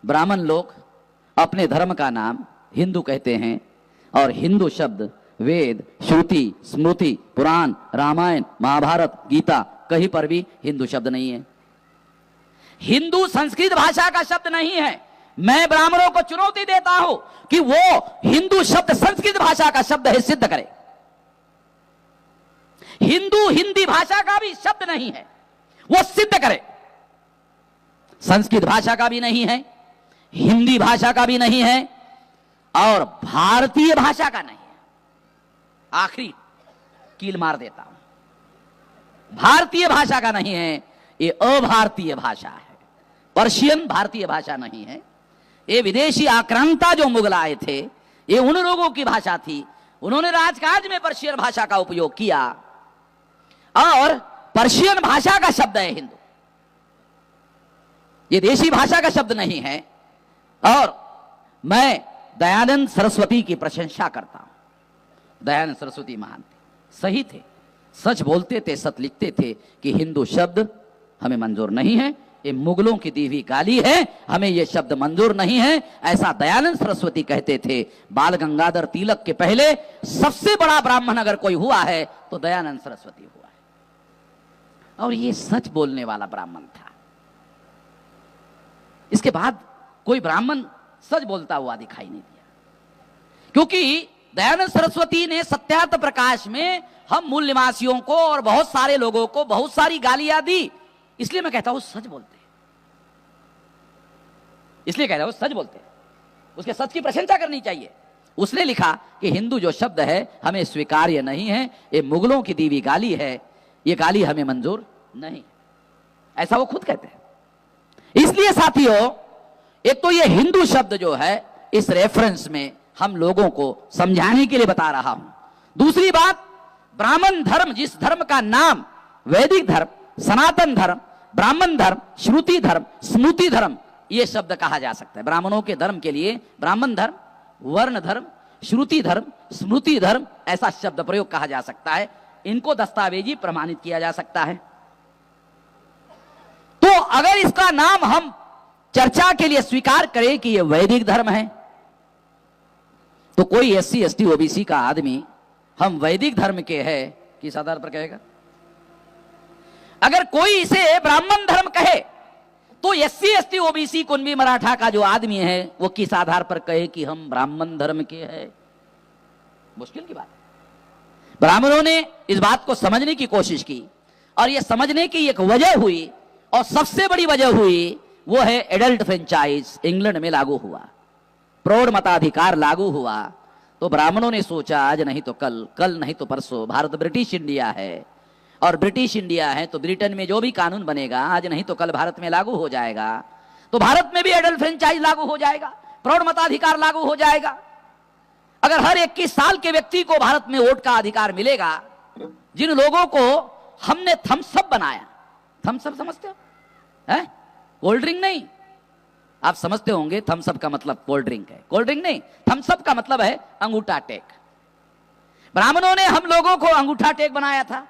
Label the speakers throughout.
Speaker 1: ब्राह्मण लोग अपने धर्म का नाम हिंदू कहते हैं और हिंदू शब्द वेद, श्रुति, स्मृति, पुराण, रामायण, महाभारत, गीता कहीं पर भी हिंदू शब्द नहीं है। हिंदू संस्कृत भाषा का शब्द नहीं है। मैं ब्राह्मणों को चुनौती देता हूं कि वो हिंदू शब्द संस्कृत भाषा का शब्द है सिद्ध करे। हिंदू हिंदी भाषा का भी शब्द नहीं है, वो सिद्ध करे। संस्कृत भाषा का भी नहीं है, हिंदी भाषा का भी नहीं है और भारतीय भाषा का नहीं है। आखिरी कील मार देता हूं, भारतीय भाषा का नहीं है, ये अभारतीय भाषा है। पर्शियन भारतीय भाषा नहीं है। ये विदेशी आक्रांता जो मुगल आए थे, ये उन लोगों की भाषा थी। उन्होंने राजकाज में पर्शियन भाषा का उपयोग किया और पर्शियन भाषा का शब्द है हिंदू, ये देशी भाषा का शब्द नहीं है। और मैं दयानंद सरस्वती की प्रशंसा करता हूं। दयानंद सरस्वती महान थे, सही थे, सच बोलते थे, सच लिखते थे कि हिंदू शब्द हमें मंजूर नहीं है, ये मुगलों की दी हुई गाली है, हमें ये शब्द मंजूर नहीं है, ऐसा दयानंद सरस्वती कहते थे। बाल गंगाधर तिलक के पहले सबसे बड़ा ब्राह्मण अगर कोई हुआ है तो दयानंद सरस्वती हुआ है और ये सच बोलने वाला ब्राह्मण था। इसके बाद कोई ब्राह्मण सच बोलता हुआ दिखाई नहीं दिया, क्योंकि दयानंद सरस्वती ने सत्यार्थ प्रकाश में हम मूल निवासियों को और बहुत सारे लोगों को बहुत सारी गालियां दी। इसलिए मैं कहता हूं सच बोलते, इसलिए कह रहा हूं सच बोलते, उसके सच की प्रशंसा करनी चाहिए। उसने लिखा कि हिंदू जो शब्द है हमें स्वीकार्य नहीं है, ये मुगलों की दी हुई गाली है, ये गाली हमें मंजूर नहीं, ऐसा वो खुद कहते हैं। इसलिए साथियों, एक तो ये हिंदू शब्द जो है इस रेफरेंस में हम लोगों को समझाने के लिए बता रहा हूं। दूसरी बात, ब्राह्मण धर्म, जिस धर्म का नाम वैदिक धर्म, सनातन धर्म, ब्राह्मण धर्म, श्रुति धर्म, स्मृति धर्म, ये शब्द कहा जा सकता है। ब्राह्मणों के धर्म के लिए ब्राह्मण धर्म, वर्ण धर्म, श्रुति धर्म, स्मृति धर्म, ऐसा शब्द प्रयोग कहा जा सकता है। इनको दस्तावेजी प्रमाणित किया जा सकता है। तो अगर इसका नाम हम चर्चा के लिए स्वीकार करें कि यह वैदिक धर्म है, तो कोई SC ST OBC का आदमी हम वैदिक धर्म के हैं किस आधार पर कहेगा? अगर कोई इसे ब्राह्मण धर्म कहे तो SC ST OBC Kunbi Maratha का जो आदमी है वो किस आधार पर कहे कि हम ब्राह्मण धर्म के हैं? मुश्किल की बात है। ब्राह्मणों ने इस बात को समझने की कोशिश की और यह समझने की एक वजह हुई और सबसे बड़ी वजह हुई वो है एडल्ट फ्रेंचाइज इंग्लैंड में लागू हुआ, प्रौढ़ मताधिकार लागू हुआ। तो ब्राह्मणों ने सोचा आज नहीं तो कल, कल नहीं तो परसों, भारत ब्रिटिश इंडिया है और ब्रिटिश इंडिया है तो ब्रिटेन में जो भी कानून बनेगा आज नहीं तो कल भारत में लागू हो जाएगा, तो भारत में भी एडल्ट फ्रेंचाइज लागू हो जाएगा, प्रौढ़ मताधिकार लागू हो जाएगा। अगर हर 21 साल के व्यक्ति को भारत में वोट का अधिकार मिलेगा, जिन लोगों को हमने थम्सअप बनाया, थम्सअप समझते हो? है कोल्ड ड्रिंक नहीं, आप समझते होंगे थम्सअप का मतलब कोल्ड ड्रिंक है, कोल्ड ड्रिंक नहीं, थम्सअप का मतलब है अंगूठा टेक। ब्राह्मणों ने हम लोगों को अंगूठा टेक बनाया था।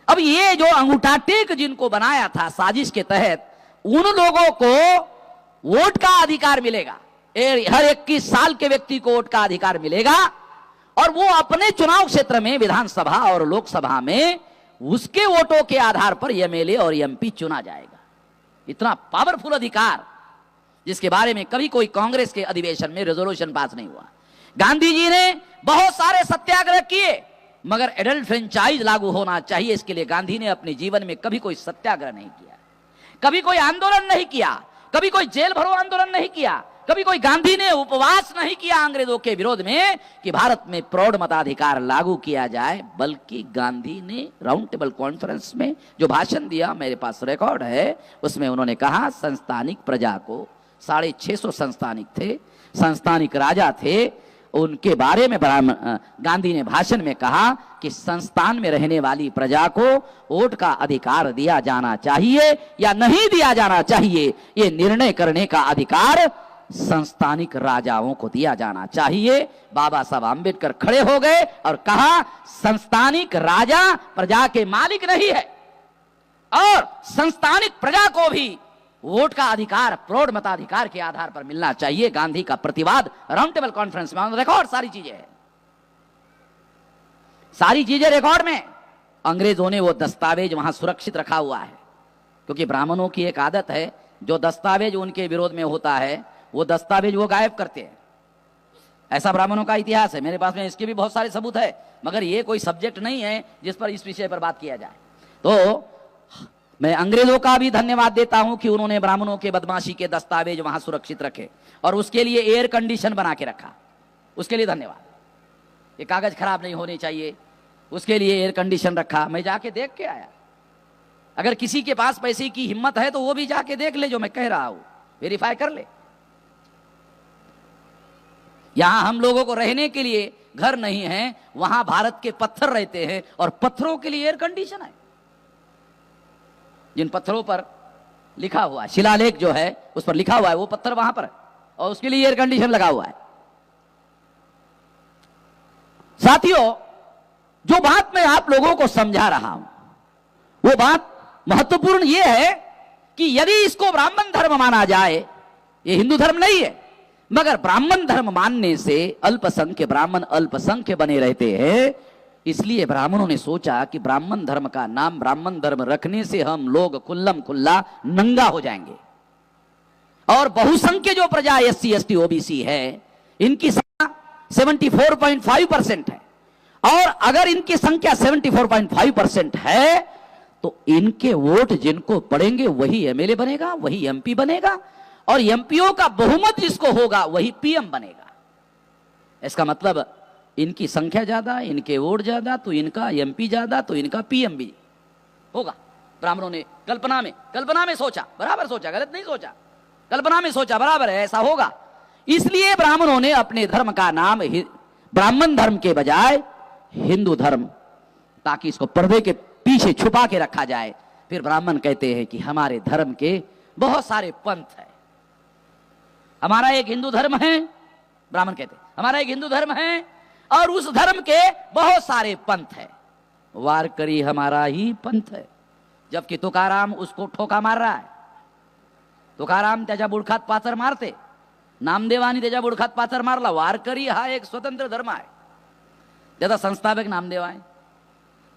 Speaker 1: अब ये जो अंगूठा टेक जिनको बनाया था साजिश के तहत, उन लोगों को वोट का अधिकार मिलेगा, हर 21 साल के व्यक्ति को वोट का अधिकार मिलेगा और वो अपने चुनाव क्षेत्र में विधानसभा और लोकसभा में उसके वोटों के आधार पर MLA और MP चुना जाएगा। इतना पावरफुल अधिकार जिसके बारे में कभी कोई कांग्रेस के अधिवेशन में रेजोल्यूशन पास नहीं हुआ। गांधी जी ने बहुत सारे सत्याग्रह किए मगर एडल्ट फ्रेंचाइज लागू होना चाहिए, इसके लिए गांधी ने अपने जीवन में कभी कोई सत्याग्रह नहीं किया, कभी कोई आंदोलन नहीं किया, कभी कोई जेल भरो आंदोलन नहीं किया, कभी कोई गांधी ने उपवास नहीं किया अंग्रेजों के विरोध में कि भारत में प्रौढ़ मताधिकार लागू किया जाए, बल्कि गांधी ने राउंड टेबल कॉन्फ्रेंस में जो भाषण दिया, मेरे पास रिकॉर्ड है, उसमें उन्होंने कहा संस्थानिक प्रजा को, 650 संस्थानिक थे, संस्थानिक राजा थे, उनके बारे में गांधी ने भाषण में कहा कि संस्थान में रहने वाली प्रजा को वोट का अधिकार दिया जाना चाहिए या नहीं दिया जाना चाहिए, ये निर्णय करने का अधिकार संस्थानिक राजाओं को दिया जाना चाहिए। बाबा साहब आंबेडकर खड़े हो गए और कहा संस्थानिक राजा प्रजा के मालिक नहीं है और संस्थानिक प्रजा को भी वोट का अधिकार प्रौढ़ मताधिकार के आधार पर मिलना चाहिए। गांधी का प्रतिवाद राउंड टेबल कॉन्फ्रेंस में ऑन रिकॉर्ड, सारी चीजें रिकॉर्ड में। अंग्रेजों ने वो दस्तावेज वहां सुरक्षित रखा हुआ है, क्योंकि ब्राह्मणों की एक आदत है, जो दस्तावेज उनके विरोध में होता है वो दस्तावेज वो गायब करते हैं। ऐसा ब्राह्मणों का इतिहास है, मेरे पास में इसके भी बहुत सारे सबूत है, मगर ये कोई सब्जेक्ट नहीं है जिस पर इस विषय पर बात किया जाए। तो मैं अंग्रेजों का भी धन्यवाद देता हूं कि उन्होंने ब्राह्मणों के बदमाशी के दस्तावेज वहां सुरक्षित रखे और उसके लिए एयर कंडीशन बना के रखा, उसके लिए धन्यवाद। ये कागज खराब नहीं होने चाहिए, उसके लिए एयर कंडीशन रखा। मैं जाके देख के आया। अगर किसी के पास पैसे की हिम्मत है तो वो भी जाके देख ले, जो मैं कह रहा हूं वेरीफाई कर ले। यहां हम लोगों को रहने के लिए घर नहीं है, वहां भारत के पत्थर रहते हैं और पत्थरों के लिए एयर कंडीशन है। जिन पत्थरों पर लिखा हुआ है, शिलालेख जो है उस पर लिखा हुआ है, वो पत्थर वहां पर है और उसके लिए एयर कंडीशन लगा हुआ है। साथियों, जो बात मैं आप लोगों को समझा रहा हूं वो बात महत्वपूर्ण यह है कि यदि इसको ब्राह्मण धर्म माना जाए, ये हिंदू धर्म नहीं है, मगर ब्राह्मण धर्म मानने से अल्पसंख्य ब्राह्मण अल्पसंख्य बने रहते हैं। इसलिए ब्राह्मणों ने सोचा कि ब्राह्मण धर्म का नाम ब्राह्मण धर्म रखने से हम लोग खुल्लम खुल्ला नंगा हो जाएंगे और बहुसंख्य जो प्रजा SC ST OBC है इनकी संख्या 74.5% है और अगर इनकी संख्या 74.5% है तो इनके वोट जिनको पड़ेंगे वही MLA बनेगा, वही MP बनेगा और MPओ का बहुमत जिसको होगा वही PM बनेगा। इसका मतलब इनकी संख्या ज्यादा, इनके वोट ज्यादा, तो इनका MP ज्यादा, तो इनका PM भी होगा। ब्राह्मणों ने कल्पना में सोचा, बराबर सोचा, गलत नहीं सोचा, कल्पना में सोचा, बराबर है, ऐसा होगा। इसलिए ब्राह्मणों ने अपने धर्म का नाम ब्राह्मण धर्म के बजाय हिंदू धर्म, ताकि इसको पर्दे के पीछे छुपा के रखा जाए। फिर ब्राह्मण कहते हैं कि हमारे धर्म के बहुत सारे पंथ है, हमारा एक हिंदू धर्म है, ब्राह्मण कहते हैं हमारा एक हिंदू धर्म है और उस धर्म के बहुत सारे पंथ है, वारकरी हमारा ही पंथ है। जबकि तुकाराम उसको ठोका मार रहा है, तुकाराम त्याच्या बुडखात पाचर मारते, नामदेवानी त्याच्या बुडखात पाचर मारला। वारकरी हा एक स्वतंत्र धर्म आहे, त्याचा संस्थापक नामदेव आहे,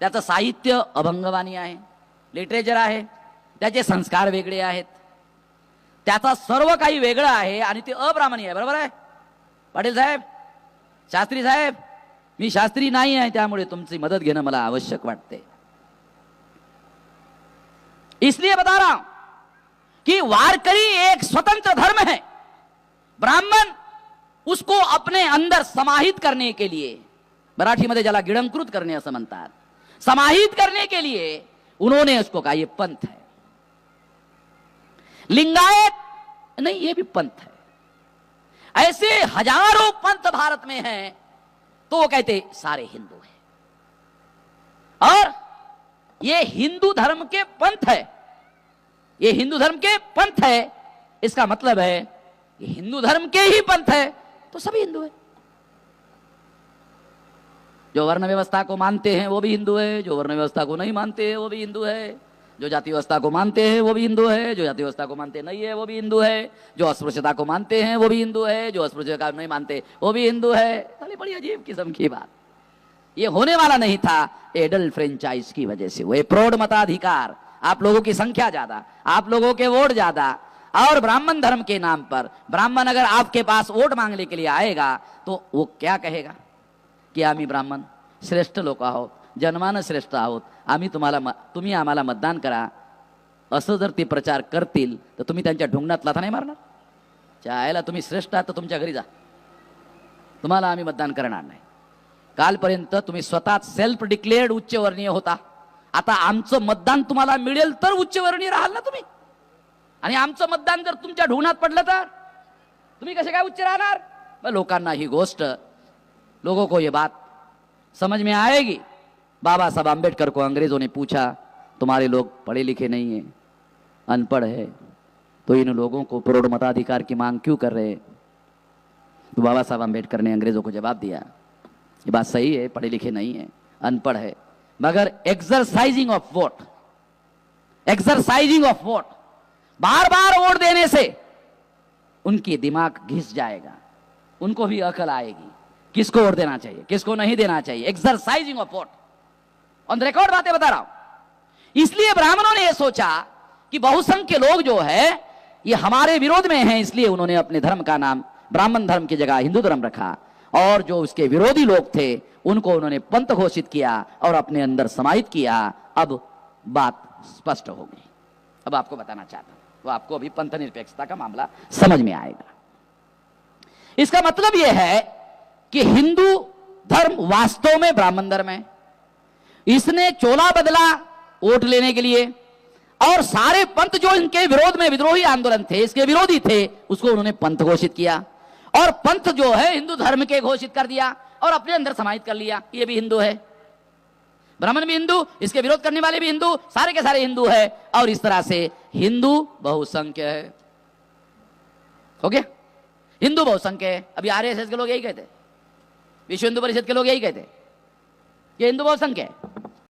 Speaker 1: त्याचं साहित्य अभंगवाणी आहे, लिटरेचर आहे, त्याचे संस्कार वेगळे आहेत, त्याचा सर्व काही वेगळं आहे आणि ते अब्राह्मणी आहे, बरोबर आहे पाटील साहेब, शास्त्री साहेब? मी शास्त्री नाही आहे, त्यामुळे तुमची मदत घेणं मला आवश्यक वाटते। इसलिए बता रहा हूं कि वारकरी एक स्वतंत्र धर्म है। ब्राह्मण उसको अपने अंदर समाहित करने के लिए, मराठीमध्ये ज्याला गिळंकृत करणे असं म्हणतात, समाहित करने के लिए उन्होंने उसको कहा ये पंथ है। लिंगायत नहीं, ये भी पंथ है। ऐसे हजारों पंथ भारत में हैं, तो वो कहते सारे हिंदू हैं और ये हिंदू धर्म के पंथ है, ये हिंदू धर्म के पंथ है। इसका मतलब है ये हिंदू धर्म के ही पंथ है तो सभी हिंदू है। जो वर्ण व्यवस्था को मानते हैं वो भी हिंदू है, जो वर्ण व्यवस्था को नहीं मानते हैं वो भी हिंदू है, जो जाति व्यवस्था को मानते हैं वो भी हिंदू है, जो जाति व्यवस्था को मानते नहीं है वो भी हिंदू है, जो अस्पृश्यता को मानते हैं वो भी हिंदू है, जो अस्पृश्यता नहीं मानते वो भी हिंदू है। साली बड़ी अजीब किस्म की बात। ये होने वाला नहीं था एडल्ट फ्रेंचाइज की वजह से। वो प्रौढ़ मताधिकार, आप लोगों की संख्या ज्यादा, आप लोगों के वोट ज्यादा और ब्राह्मण धर्म के नाम पर ब्राह्मण अगर आपके पास वोट मांगने के लिए आएगा तो वो क्या कहेगा की आम्ही ब्राह्मण श्रेष्ठ लोक आहोत, जन्मानं श्रेष्ठ आहोत, आम्ही तुम्ही आम्हाला मतदान करा, असं जर ते प्रचार करतील तर तुम्ही त्यांच्या ढुंगणात लाथा नाही मारणार? चायला तुम्ही श्रेष्ठ आहात तर तुमच्या घरी जा, तुम्हाला आम्ही मतदान करणार नाही। कालपर्यंत तुम्ही स्वतः सेल्फ डिक्लेअर्ड उच्चवर्णीय होता, आता आमचं मतदान तुम्हाला मिळेल तर उच्चवर्णीय राहाल ना तुम्ही, आणि आमचं मतदान जर तुमच्या ढुंगणात पडलं तर तुम्ही कसे काय उच्च राहणार? लोकांना ही गोष्ट, लोगों को ये बात समझ में आएगी। बाबा साहब आम्बेडकर को अंग्रेजों ने पूछा तुम्हारे लोग पढ़े लिखे नहीं हैं, अनपढ़ है, तो इन लोगों को प्रौढ़ मताधिकार की मांग क्यों कर रहे हैं? तो बाबा साहब आम्बेडकर ने अंग्रेजों को जवाब दिया ये बात सही है, पढ़े लिखे नहीं है, अनपढ़ है, मगर exercising of vote bar bar vote देने से उनकी दिमाग घिस जाएगा, उनको भी अकल आएगी किसको वोट देना चाहिए, किसको नहीं देना चाहिए। Exercising of vote, on record बातें बता रहा हूं। इसलिए ब्राह्मणों ने यह सोचा कि बहुसंख्य लोग जो है ये हमारे विरोध में हैं, इसलिए उन्होंने अपने धर्म का नाम ब्राह्मण धर्म की जगह हिंदू धर्म रखा, और जो उसके विरोधी लोग थे उनको उन्होंने पंथ घोषित किया और अपने अंदर समाहित किया। अब बात स्पष्ट हो गई। अब आपको बताना चाहता हूं, वो आपको अभी पंथ निरपेक्षता का मामला समझ में आएगा। इसका मतलब यह है कि हिंदू धर्म वास्तव में ब्राह्मण धर्म है। इसने चोला बदला वोट लेने के लिए, और सारे पंथ जो इनके विरोध में विद्रोही आंदोलन थे, इसके विरोधी थे, उसको उन्होंने पंथ घोषित किया, और पंथ जो है हिंदू धर्म के घोषित कर दिया और अपने अंदर समाहित कर लिया। ये भी हिंदू है, ब्राह्मण भी हिंदू, इसके विरोध करने वाले भी हिंदू, सारे के सारे हिंदू है, और इस तरह से हिंदू बहुसंख्य है। हो गया, हिंदू बहुसंख्य है। अभी आरएसएस के लोग यही कहते, विश्व हिंदू परिषद के लोग यही कहते कि हिंदू बहुसंख्य है।